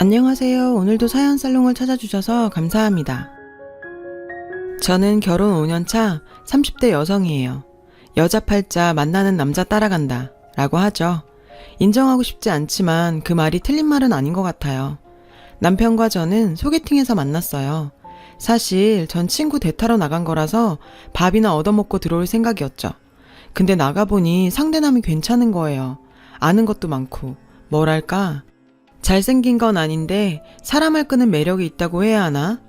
안녕하세요. 오늘도 사연 살롱을 찾아주셔서 감사합니다. 저는 결혼 5년차 30대 여성이에요. 여자 팔자 만나는 남자 따라간다 라고 하죠. 인정하고 싶지 않지만 그 말이 틀린 말은 아닌 것 같아요. 남편과 저는 소개팅에서 만났어요. 사실 전 친구 대타러 나간 거라서 밥이나 얻어먹고 들어올 생각이었죠. 근데 나가보니 상대남이 괜찮은 거예요. 아는 것도 많고 뭐랄까 잘생긴 건 아닌데 사람을 끄는 매력이 있다고 해야 하나?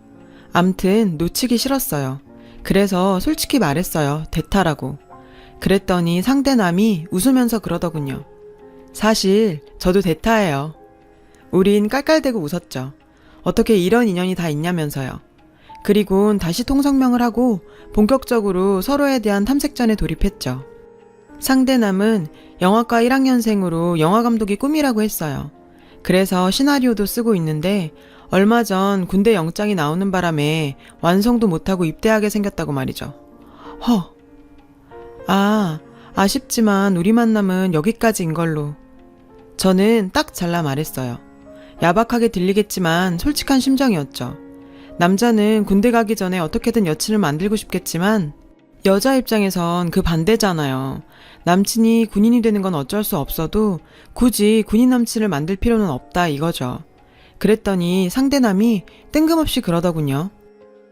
암튼 놓치기 싫었어요. 그래서 솔직히 말했어요. 대타라고. 그랬더니 상대남이 웃으면서 그러더군요. 사실 저도 대타예요. 우린 깔깔대고 웃었죠. 어떻게 이런 인연이 다 있냐면서요. 그리곤 다시 통성명을 하고 본격적으로 서로에 대한 탐색전에 돌입했죠. 상대남은 영화과 1학년생으로 영화감독이 꿈이라고 했어요. 그래서 시나리오도 쓰고 있는데 얼마 전 군대 영장이 나오는 바람에 완성도 못하고 입대하게 생겼다고 말이죠. 아쉽지만 우리 만남은 여기까지인 걸로. 저는 딱 잘라 말했어요. 야박하게 들리겠지만 솔직한 심정이었죠. 남자는 군대 가기 전에 어떻게든 여친을 만들고 싶겠지만 여자 입장에선 그 반대잖아요. 남친이 군인이 되는 건 어쩔 수 없어도 굳이 군인 남친을 만들 필요는 없다 이거죠. 그랬더니 상대남이 뜬금없이 그러더군요.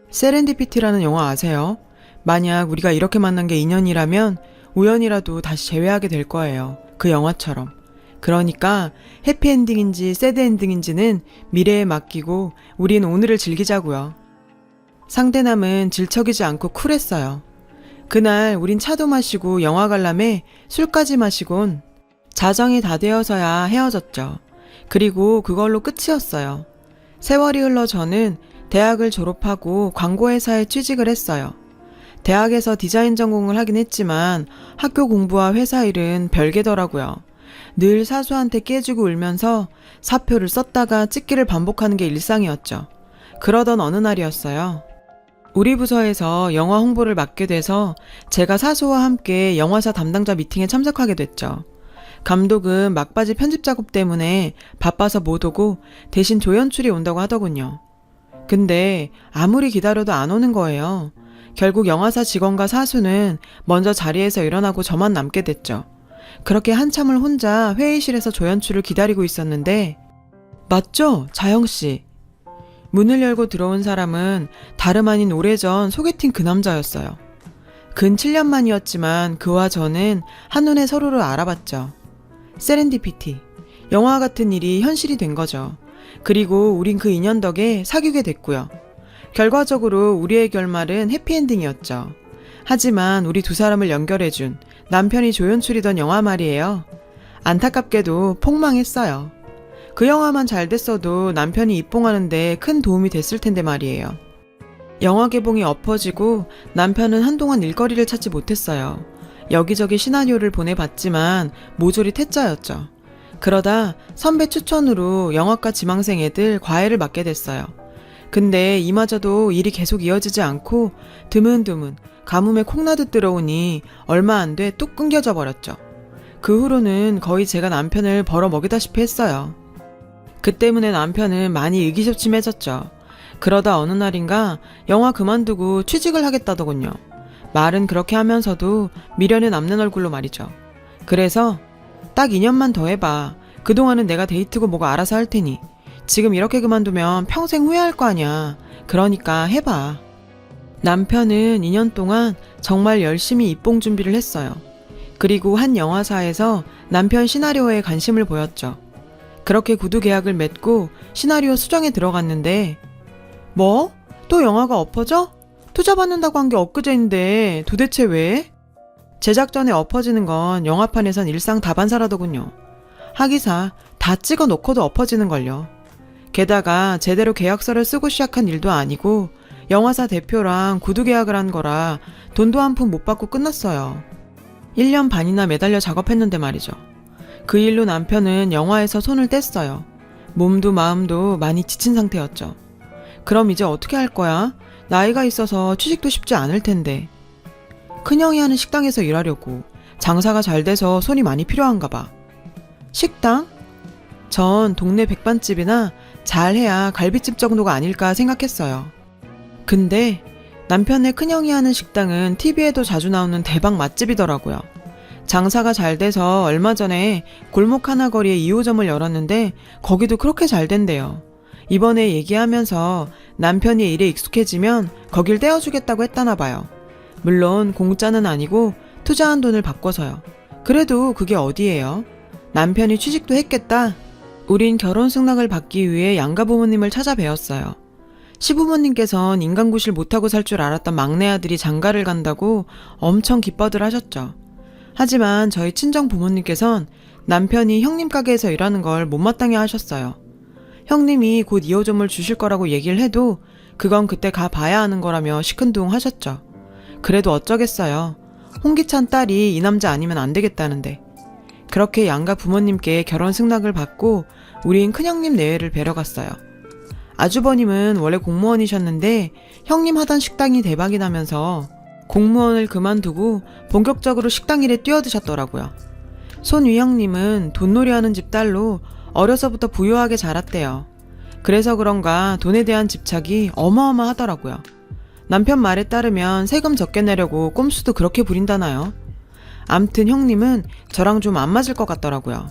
세렌디피티라는 영화 아세요? 만약 우리가 이렇게 만난 게 인연이라면 우연이라도 다시 재회하게 될 거예요. 그 영화처럼. 그러니까 해피엔딩인지 새드엔딩인지는 미래에 맡기고 우린 오늘을 즐기자고요. 상대남은 질척이지 않고 쿨했어요. 그날 우린 차도 마시고 영화 관람에 술까지 마시곤 자정이 다 되어서야 헤어졌죠. 그리고 그걸로 끝이었어요. 세월이 흘러 저는 대학을 졸업하고 광고회사에 취직을 했어요. 대학에서 디자인 전공을 하긴 했지만 학교 공부와 회사 일은 별개더라고요. 늘 사수한테 깨지고 울면서 사표를 썼다가 찍기를 반복하는 게 일상이었죠. 그러던 어느 날이었어요. 우리 부서에서 영화 홍보를 맡게 돼서 제가 사수와 함께 영화사 담당자 미팅에 참석하게 됐죠. 감독은 막바지 편집 작업 때문에 바빠서 못 오고 대신 조연출이 온다고 하더군요. 근데 아무리 기다려도 안 오는 거예요. 결국 영화사 직원과 사수는 먼저 자리에서 일어나고 저만 남게 됐죠. 그렇게 한참을 혼자 회의실에서 조연출을 기다리고 있었는데 맞죠? 자영씨. 문을 열고 들어온 사람은 다름 아닌 오래전 소개팅 그 남자였어요. 근 7년 만이었지만 그와 저는 한눈에 서로를 알아봤죠. 세렌디피티. 영화 같은 일이 현실이 된 거죠. 그리고 우린 그 인연 덕에 사귀게 됐고요. 결과적으로 우리의 결말은 해피엔딩이었죠. 하지만 우리 두 사람을 연결해준 남편이 조연출이던 영화 말이에요. 안타깝게도 폭망했어요. 그 영화만 잘 됐어도 남편이 입봉하는데 큰 도움이 됐을 텐데 말이에요. 영화 개봉이 엎어지고 남편은 한동안 일거리를 찾지 못했어요. 여기저기 시나리오를 보내봤지만 모조리 퇴짜였죠. 그러다 선배 추천으로 영화과 지망생 애들 과외를 맡게 됐어요. 근데 이마저도 일이 계속 이어지지 않고 드문드문 가뭄에 콩나듯 들어오니 얼마 안 돼 뚝 끊겨져 버렸죠. 그 후로는 거의 제가 남편을 벌어먹이다시피 했어요. 그 때문에 남편은 많이 의기소침해졌죠. 그러다 어느 날인가 영화 그만두고 취직을 하겠다더군요. 말은 그렇게 하면서도 미련에 남는 얼굴로 말이죠. 그래서 딱 2년만 더 해봐. 그동안은 내가 데이트고 뭐가 알아서 할 테니. 지금 이렇게 그만두면 평생 후회할 거 아니야. 그러니까 해봐. 남편은 2년 동안 정말 열심히 입봉 준비를 했어요. 그리고 한 영화사에서 남편 시나리오에 관심을 보였죠. 그렇게 구두 계약을 맺고 시나리오 수정에 들어갔는데 뭐? 또 영화가 엎어져? 투자 받는다고 한 게 엊그제인데 도대체 왜? 제작 전에 엎어지는 건 영화판에선 일상 다반사라더군요. 하기사 다 찍어 놓고도 엎어지는걸요. 게다가 제대로 계약서를 쓰고 시작한 일도 아니고 영화사 대표랑 구두 계약을 한 거라 돈도 한 푼 못 받고 끝났어요. 1년 반이나 매달려 작업했는데 말이죠. 그 일로 남편은 영화에서 손을 뗐어요. 몸도 마음도 많이 지친 상태였죠. 그럼 이제 어떻게 할 거야? 나이가 있어서 취직도 쉽지 않을 텐데. 큰형이 하는 식당에서 일하려고. 장사가 잘 돼서 손이 많이 필요한가 봐. 식당? 전 동네 백반집이나 잘해야 갈비집 정도가 아닐까 생각했어요. 근데 남편의 큰형이 하는 식당은 TV에도 자주 나오는 대박 맛집이더라고요. 장사가 잘 돼서 얼마 전에 골목 하나 거리에 2호점을 열었는데 거기도 그렇게 잘 된대요. 이번에 얘기하면서 남편이 일에 익숙해지면 거길 떼어주겠다고 했다나 봐요. 물론 공짜는 아니고 투자한 돈을 바꿔서요. 그래도 그게 어디예요? 남편이 취직도 했겠다. 우린 결혼 승낙을 받기 위해 양가 부모님을 찾아뵈었어요. 시부모님께선 인간구실 못하고 살 줄 알았던 막내 아들이 장가를 간다고 엄청 기뻐들 하셨죠. 하지만 저희 친정 부모님께선 남편이 형님 가게에서 일하는 걸 못마땅해 하셨어요. 형님이 곧 2호점을 주실 거라고 얘기를 해도 그건 그때 가봐야 하는 거라며 시큰둥 하셨죠. 그래도 어쩌겠어요. 홍기찬 딸이 이 남자 아니면 안 되겠다는데. 그렇게 양가 부모님께 결혼 승낙을 받고 우린 큰형님 내외를 뵈러 갔어요. 아주버님은 원래 공무원이셨는데 형님 하던 식당이 대박이 나면서 공무원을 그만두고 본격적으로 식당 일에 뛰어드셨더라고요. 손위 형님은 돈놀이하는 집 딸로 어려서부터 부유하게 자랐대요. 그래서 그런가 돈에 대한 집착이 어마어마하더라고요. 남편 말에 따르면 세금 적게 내려고 꼼수도 그렇게 부린다나요? 암튼 형님은 저랑 좀 안 맞을 것 같더라고요.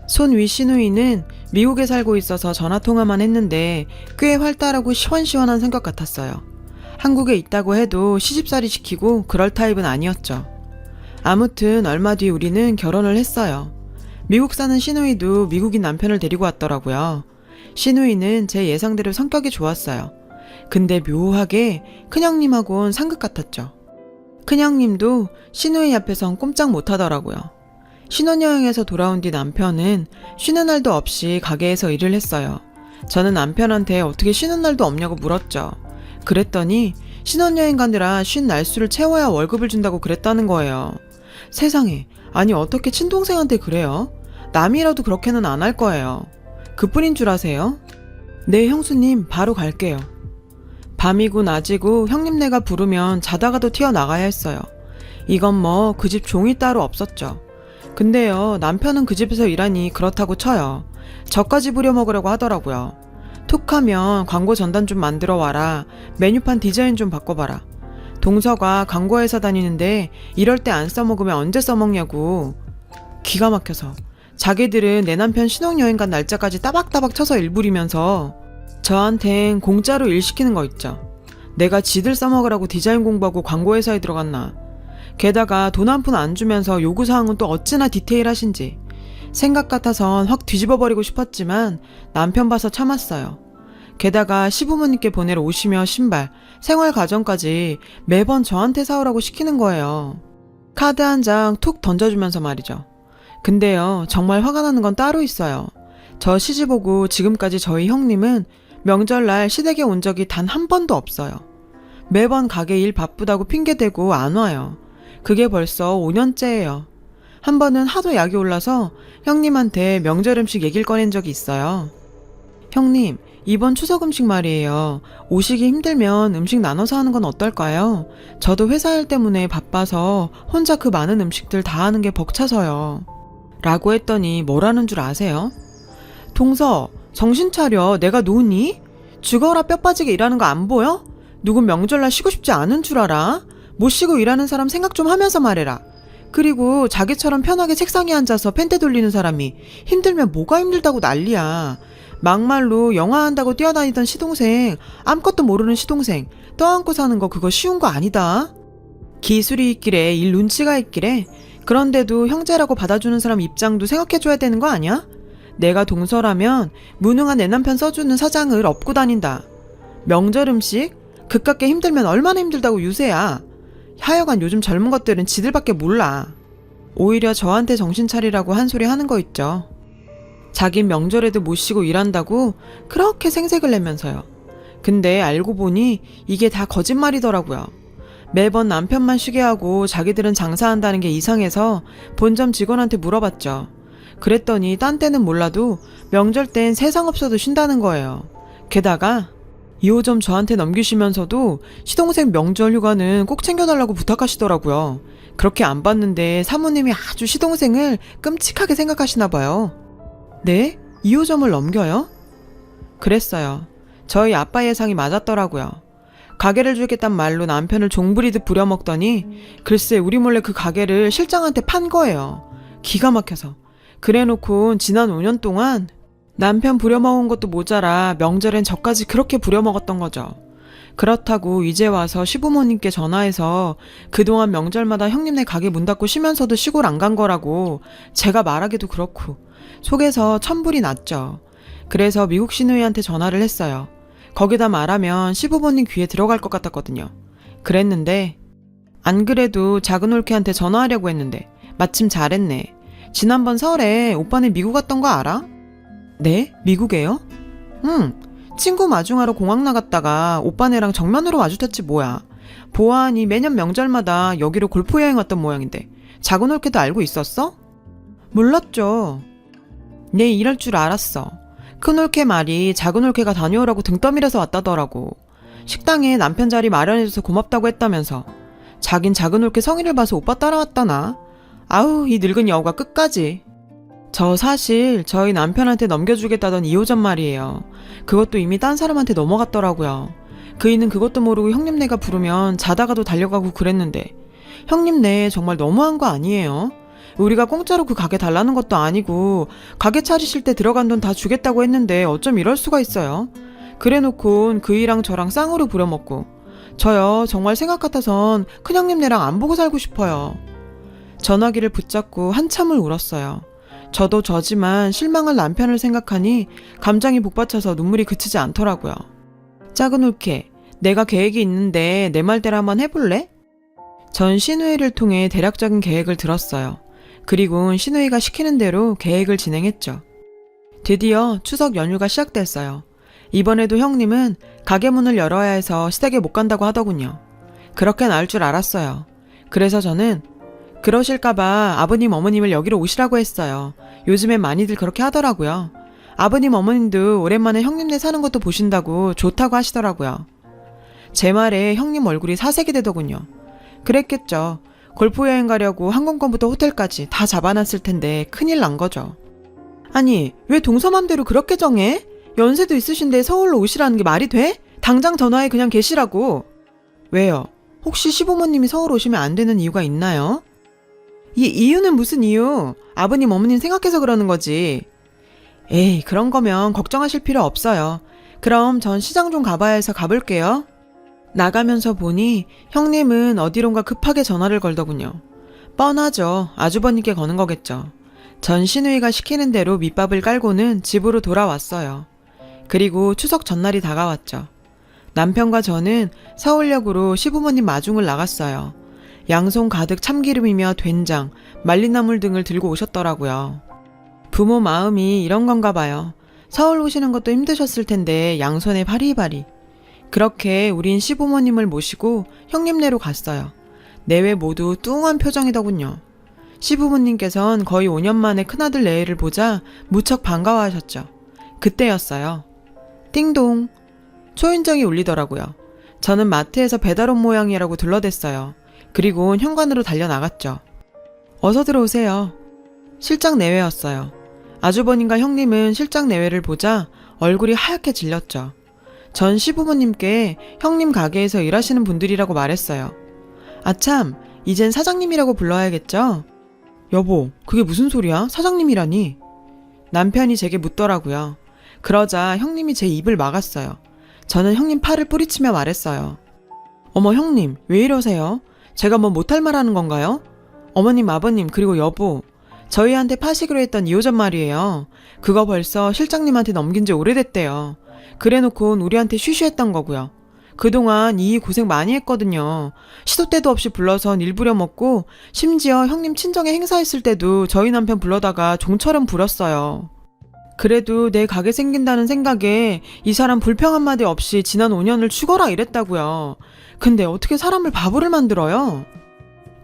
손위 시누이는 미국에 살고 있어서 전화통화만 했는데 꽤 활달하고 시원시원한 성격 같았어요. 한국에 있다고 해도 시집살이 시키고 그럴 타입은 아니었죠. 아무튼 얼마 뒤 우리는 결혼을 했어요. 미국 사는 시누이도 미국인 남편을 데리고 왔더라고요. 시누이는 제 예상대로 성격이 좋았어요. 근데 묘하게 큰형님하고는 상극 같았죠. 큰형님도 시누이 앞에선 꼼짝 못하더라고요. 신혼여행에서 돌아온 뒤 남편은 쉬는 날도 없이 가게에서 일을 했어요. 저는 남편한테 어떻게 쉬는 날도 없냐고 물었죠. 그랬더니 신혼여행 가느라 쉰 날수를 채워야 월급을 준다고 그랬다는 거예요. 세상에, 아니 어떻게 친동생한테 그래요? 남이라도 그렇게는 안 할 거예요. 그뿐인 줄 아세요? 네 형수님, 바로 갈게요. 밤이고 낮이고 형님네가 부르면 자다가도 튀어나가야 했어요. 이건 뭐 그 집 종이 따로 없었죠. 근데요, 남편은 그 집에서 일하니 그렇다고 쳐요. 저까지 부려먹으려고 하더라고요. 툭하면 광고 전단 좀 만들어 와라. 메뉴판 디자인 좀 바꿔봐라. 동서가 광고회사 다니는데 이럴 때 안 써먹으면 언제 써먹냐고. 기가 막혀서 자기들은 내 남편 신혼여행 간 날짜까지 따박따박 쳐서 일 부리면서 저한텐 공짜로 일 시키는 거 있죠. 내가 지들 써먹으라고 디자인 공부하고 광고회사에 들어갔나. 게다가 돈 한 푼 안 주면서 요구사항은 또 어찌나 디테일하신지. 생각 같아선 확 뒤집어버리고 싶었지만 남편 봐서 참았어요. 게다가 시부모님께 보낼 옷이며 신발, 생활가전까지 매번 저한테 사오라고 시키는 거예요. 카드 한 장 툭 던져주면서 말이죠. 근데요, 정말 화가 나는 건 따로 있어요. 저 시집 오고 지금까지 저희 형님은 명절날 시댁에 온 적이 단 한 번도 없어요. 매번 가게 일 바쁘다고 핑계대고 안 와요. 그게 벌써 5년째예요. 한 번은 하도 약이 올라서 형님한테 명절 음식 얘기를 꺼낸 적이 있어요. 형님, 이번 추석 음식 말이에요. 오시기 힘들면 음식 나눠서 하는 건 어떨까요? 저도 회사 일 때문에 바빠서 혼자 그 많은 음식들 다 하는 게 벅차서요. 라고 했더니 뭐라는 줄 아세요? 동서, 정신 차려. 내가 노니? 죽어라 뼈 빠지게 일하는 거 안 보여? 누군 명절날 쉬고 싶지 않은 줄 알아? 못 쉬고 일하는 사람 생각 좀 하면서 말해라. 그리고 자기처럼 편하게 책상에 앉아서 펜대 돌리는 사람이 힘들면 뭐가 힘들다고 난리야. 막말로 영화 한다고 뛰어다니던 시동생, 아무것도 모르는 시동생 떠안고 사는 거 그거 쉬운 거 아니다. 기술이 있기래, 일 눈치가 있기래. 그런데도 형제라고 받아주는 사람 입장도 생각해줘야 되는 거 아니야? 내가 동서라면 무능한 내 남편 써주는 사장을 업고 다닌다. 명절 음식? 그깟게 힘들면 얼마나 힘들다고 유세야. 하여간 요즘 젊은 것들은 지들밖에 몰라. 오히려 저한테 정신 차리라고 한 소리 하는 거 있죠. 자긴 명절에도 못 쉬고 일한다고 그렇게 생색을 내면서요. 근데 알고 보니 이게 다 거짓말이더라고요. 매번 남편만 쉬게 하고 자기들은 장사한다는 게 이상해서 본점 직원한테 물어봤죠. 그랬더니 딴 때는 몰라도 명절 땐 세상 없어도 쉰다는 거예요. 게다가 2호점 저한테 넘기시면서도 시동생 명절 휴가는 꼭 챙겨달라고 부탁하시더라고요. 그렇게 안 봤는데 사모님이 아주 시동생을 끔찍하게 생각하시나 봐요. 네? 2호점을 넘겨요? 그랬어요. 저희 아빠 예상이 맞았더라고요. 가게를 주겠단 말로 남편을 종부리듯 부려먹더니 글쎄 우리 몰래 그 가게를 실장한테 판 거예요. 기가 막혀서. 그래놓고 지난 5년 동안 남편 부려먹은 것도 모자라 명절엔 저까지 그렇게 부려먹었던 거죠. 그렇다고 이제 와서 시부모님께 전화해서 그동안 명절마다 형님네 가게 문 닫고 쉬면서도 시골 안 간 거라고 제가 말하기도 그렇고 속에서 천불이 났죠. 그래서 미국 시누이한테 전화를 했어요. 거기다 말하면 시부모님 귀에 들어갈 것 같았거든요. 그랬는데 안 그래도 작은 올케한테 전화하려고 했는데 마침 잘했네. 지난번 설에 오빠네 미국 갔던 거 알아? 네? 미국에요? 응. 친구 마중하러 공항 나갔다가 오빠네랑 정면으로 마주쳤지 뭐야. 보아하니 매년 명절마다 여기로 골프 여행 왔던 모양인데 작은 올케도 알고 있었어? 몰랐죠. 네, 이럴 줄 알았어. 큰 올케 말이 작은 올케가 다녀오라고 등 떠밀어서 왔다더라고. 식당에 남편 자리 마련해줘서 고맙다고 했다면서. 자긴 작은 올케 성의를 봐서 오빠 따라왔다나. 아우, 이 늙은 여우가 끝까지. 저 사실 저희 남편한테 넘겨주겠다던 2호점 말이에요. 그것도 이미 딴 사람한테 넘어갔더라고요. 그이는 그것도 모르고 형님네가 부르면 자다가도 달려가고 그랬는데 형님네 정말 너무한 거 아니에요? 우리가 공짜로 그 가게 달라는 것도 아니고 가게 차리실 때 들어간 돈 다 주겠다고 했는데 어쩜 이럴 수가 있어요? 그래놓고 그이랑 저랑 쌍으로 부려먹고 저요 정말 생각 같아선 큰형님네랑 안 보고 살고 싶어요. 전화기를 붙잡고 한참을 울었어요. 저도 저지만 실망할 남편을 생각하니 감정이 복받쳐서 눈물이 그치지 않더라고요. 작은 올케, 내가 계획이 있는데 내 말대로 한번 해볼래? 전 시누이를 통해 대략적인 계획을 들었어요. 그리고 시누이가 시키는 대로 계획을 진행했죠. 드디어 추석 연휴가 시작됐어요. 이번에도 형님은 가게 문을 열어야 해서 시댁에 못 간다고 하더군요. 그렇게 나을 줄 알았어요. 그래서 저는 그러실까봐 아버님 어머님을 여기로 오시라고 했어요. 요즘엔 많이들 그렇게 하더라고요. 아버님 어머님도 오랜만에 형님네 사는 것도 보신다고 좋다고 하시더라고요. 제 말에 형님 얼굴이 사색이 되더군요. 그랬겠죠. 골프 여행 가려고 항공권부터 호텔까지 다 잡아놨을 텐데 큰일 난 거죠. 아니, 왜 동서맘대로 그렇게 정해? 연세도 있으신데 서울로 오시라는 게 말이 돼? 당장 전화해 그냥 계시라고. 왜요? 혹시 시부모님이 서울 오시면 안 되는 이유가 있나요? 이 이유는 무슨 이유? 아버님 어머님 생각해서 그러는 거지. 에이, 그런 거면 걱정하실 필요 없어요. 그럼 전 시장 좀 가봐야 해서 가볼게요. 나가면서 보니 형님은 어디론가 급하게 전화를 걸더군요. 뻔하죠. 아주버님께 거는 거겠죠. 전 시누이가 시키는 대로 밑밥을 깔고는 집으로 돌아왔어요. 그리고 추석 전날이 다가왔죠. 남편과 저는 서울역으로 시부모님 마중을 나갔어요. 양손 가득 참기름이며 된장, 말린 나물 등을 들고 오셨더라고요. 부모 마음이 이런 건가 봐요. 서울 오시는 것도 힘드셨을 텐데 양손에 바리바리. 그렇게 우린 시부모님을 모시고 형님네로 갔어요. 내외 모두 뚱한 표정이더군요. 시부모님께선 거의 5년 만에 큰아들 내외를 보자 무척 반가워하셨죠. 그때였어요. 띵동. 초인종이 울리더라고요. 저는 마트에서 배달온 모양이라고 둘러댔어요. 그리고 현관으로 달려나갔죠. 어서 들어오세요. 실장 내외였어요. 아주버님과 형님은 실장 내외를 보자 얼굴이 하얗게 질렸죠. 전 시부모님께 형님 가게에서 일하시는 분들이라고 말했어요. 아참, 이젠 사장님이라고 불러야겠죠? 여보, 그게 무슨 소리야? 사장님이라니? 남편이 제게 묻더라고요. 그러자 형님이 제 입을 막았어요. 저는 형님 팔을 뿌리치며 말했어요. 어머 형님, 왜 이러세요? 제가 뭐 못할 말 하는 건가요? 어머님, 아버님, 그리고 여보, 저희한테 파시기로 했던 2호점 말이에요. 그거 벌써 실장님한테 넘긴 지 오래됐대요. 그래놓고 우리한테 쉬쉬했던 거고요. 그동안 이 고생 많이 했거든요. 시도 때도 없이 불러선 일 부려먹고 심지어 형님 친정에 행사했을 때도 저희 남편 불러다가 종처럼 부렸어요. 그래도 내 가게 생긴다는 생각에 이 사람 불평 한마디 없이 지난 5년을 죽어라 이랬다고요. 근데 어떻게 사람을 바보를 만들어요?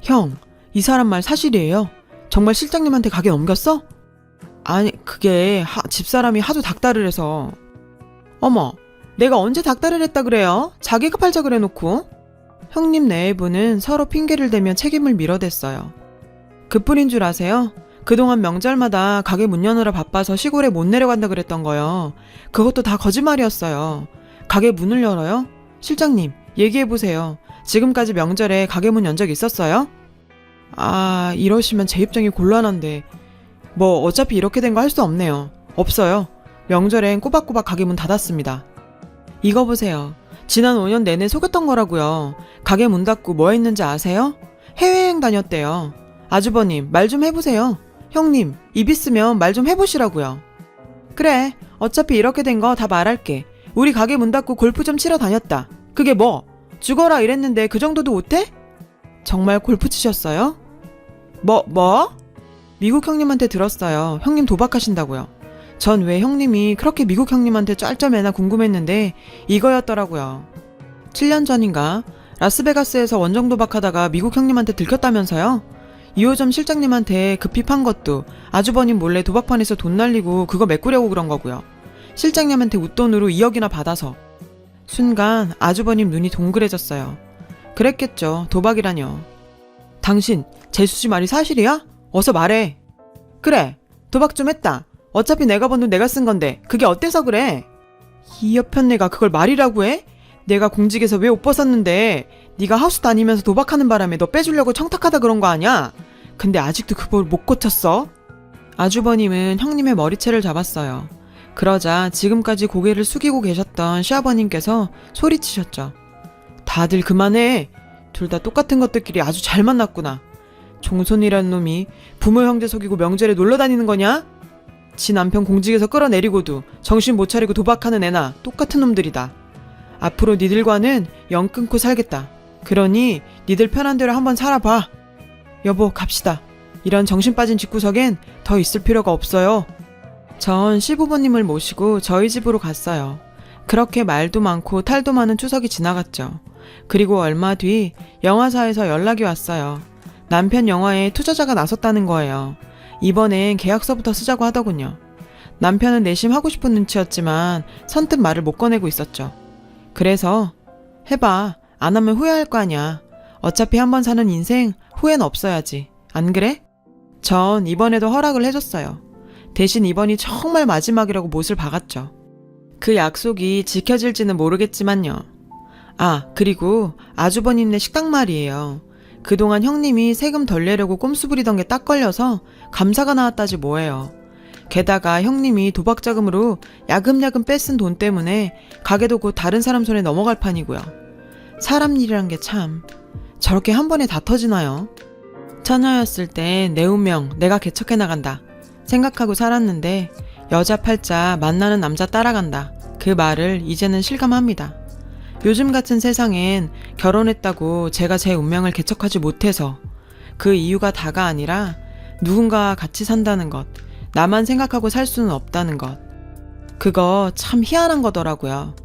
형, 이 사람 말 사실이에요? 정말 실장님한테 가게 넘겼어? 아니, 그게 집사람이 하도 닥달을 해서. 어머, 내가 언제 닥달을 했다 그래요? 자기가 팔자 그래놓고. 형님 내외부는 서로 핑계를 대며 책임을 밀어댔어요. 그뿐인 줄 아세요? 그동안 명절마다 가게 문 여느라 바빠서 시골에 못 내려간다 그랬던 거요. 그것도 다 거짓말이었어요. 가게 문을 열어요? 실장님, 얘기해보세요. 지금까지 명절에 가게 문 연 적 있었어요? 아, 이러시면 제 입장이 곤란한데. 뭐 어차피 이렇게 된 거 할 수 없네요. 없어요. 명절엔 꼬박꼬박 가게 문 닫았습니다. 이거 보세요. 지난 5년 내내 속였던 거라고요. 가게 문 닫고 뭐 했는지 아세요? 해외여행 다녔대요. 아주버님, 말 좀 해보세요. 형님, 입 있으면 말 좀 해보시라고요. 그래, 어차피 이렇게 된 거 다 말할게. 우리 가게 문 닫고 골프 좀 치러 다녔다. 그게 뭐? 죽어라 이랬는데 그 정도도 못해? 정말 골프 치셨어요? 뭐? 미국 형님한테 들었어요. 형님 도박하신다고요. 전 왜 형님이 그렇게 미국 형님한테 짤짤매나 궁금했는데 이거였더라고요. 7년 전인가 라스베가스에서 원정 도박하다가 미국 형님한테 들켰다면서요? 2호점 실장님한테 급히 판 것도 아주버님 몰래 도박판에서 돈 날리고 그거 메꾸려고 그런 거고요. 실장님한테 웃돈으로 2억이나 받아서. 순간 아주버님 눈이 동그래졌어요. 그랬겠죠. 도박이라뇨. 당신 재수씨 말이 사실이야? 어서 말해. 그래, 도박 좀 했다. 어차피 내가 번 돈 내가 쓴 건데 그게 어때서 그래? 이 여편네가 그걸 말이라고 해? 내가 공직에서 왜 옷 벗었는데 네가 하우스 다니면서 도박하는 바람에 너 빼주려고 청탁하다 그런 거 아니야? 근데 아직도 그걸 못 고쳤어? 아주버님은 형님의 머리채를 잡았어요. 그러자 지금까지 고개를 숙이고 계셨던 시아버님께서 소리치셨죠. 다들 그만해. 둘 다 똑같은 것들끼리 아주 잘 만났구나. 종손이라는 놈이 부모 형제 속이고 명절에 놀러 다니는 거냐? 지 남편 공직에서 끌어내리고도 정신 못 차리고 도박하는 애나 똑같은 놈들이다. 앞으로 니들과는 영 끊고 살겠다. 그러니 니들 편한 대로 한번 살아봐. 여보, 갑시다. 이런 정신 빠진 집구석엔 더 있을 필요가 없어요. 전 시부모님을 모시고 저희 집으로 갔어요. 그렇게 말도 많고 탈도 많은 추석이 지나갔죠. 그리고 얼마 뒤 영화사에서 연락이 왔어요. 남편 영화에 투자자가 나섰다는 거예요. 이번엔 계약서부터 쓰자고 하더군요. 남편은 내심 하고 싶은 눈치였지만 선뜻 말을 못 꺼내고 있었죠. 그래서 해봐. 안 하면 후회할 거 아니야. 어차피 한번 사는 인생 후회는 없어야지. 안 그래? 전 이번에도 허락을 해줬어요. 대신 이번이 정말 마지막이라고 못을 박았죠. 그 약속이 지켜질지는 모르겠지만요. 아, 그리고 아주버님네 식당 말이에요. 그동안 형님이 세금 덜 내려고 꼼수 부리던 게 딱 걸려서 감사가 나왔다지 뭐예요. 게다가 형님이 도박 자금으로 야금야금 뺏은 돈 때문에 가게도 곧 다른 사람 손에 넘어갈 판이고요. 사람 일이란 게 참 저렇게 한 번에 다 터지나요? 처녀였을 때 내 운명 내가 개척해 나간다 생각하고 살았는데 여자 팔자 만나는 남자 따라간다. 그 말을 이제는 실감합니다. 요즘 같은 세상엔 결혼했다고 제가 제 운명을 개척하지 못해서 그 이유가 다가 아니라 누군가와 같이 산다는 것, 나만 생각하고 살 수는 없다는 것. 그거 참 희한한 거더라고요.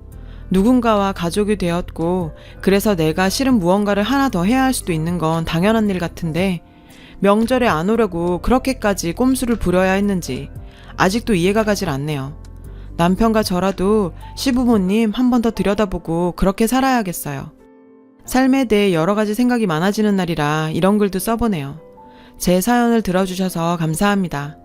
누군가와 가족이 되었고 그래서 내가 싫은 무언가를 하나 더 해야 할 수도 있는 건 당연한 일 같은데 명절에 안 오려고 그렇게까지 꼼수를 부려야 했는지 아직도 이해가 가질 않네요. 남편과 저라도 시부모님 한 번 더 들여다보고 그렇게 살아야겠어요. 삶에 대해 여러 가지 생각이 많아지는 날이라 이런 글도 써보네요. 제 사연을 들어주셔서 감사합니다.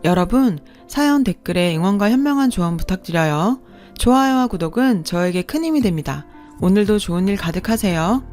여러분, 사연 댓글에 응원과 현명한 조언 부탁드려요. 좋아요와 구독은 저에게 큰 힘이 됩니다. 오늘도 좋은 일 가득하세요.